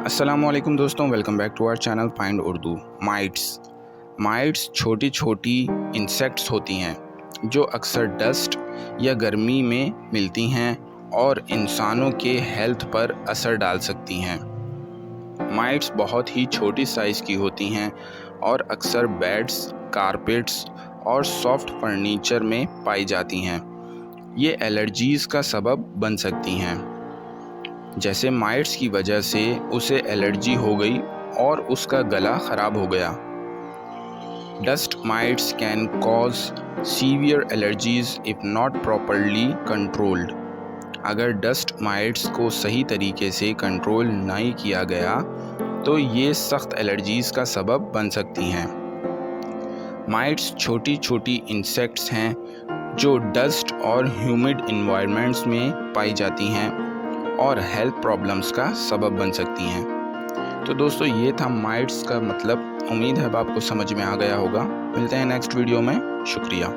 अस्सलामुअलैकुम दोस्तों, welcome back to our channel find Urdu. Mites छोटी छोटी इंसेक्ट्स होती हैं जो अक्सर डस्ट या गर्मी में मिलती हैं और इंसानों के हेल्थ पर असर डाल सकती हैं। माइट्स बहुत ही छोटी साइज़ की होती हैं और अक्सर बेड्स, कारपेट्स और सॉफ्ट फर्नीचर में पाई जाती हैं। ये एलर्जीज़ का सबब बन सकती हैं, जैसे माइट्स की वजह से उसे एलर्जी हो गई और उसका गला ख़राब हो गया। Dust mites can cause severe allergies if not properly controlled. अगर डस्ट माइट्स को सही तरीके से कंट्रोल नहीं किया गया तो ये सख्त एलर्जीज़ का सबब बन सकती हैं। माइट्स छोटी छोटी इंसेक्ट्स हैं जो डस्ट और ह्यूमिड इन्वायरमेंट्स में पाई जाती हैं और हेल्थ प्रॉब्लम्स का सबब बन सकती हैं। तो दोस्तों, ये था माइट्स का मतलब। उम्मीद है अब आपको समझ में आ गया होगा। मिलते हैं नेक्स्ट वीडियो में। शुक्रिया।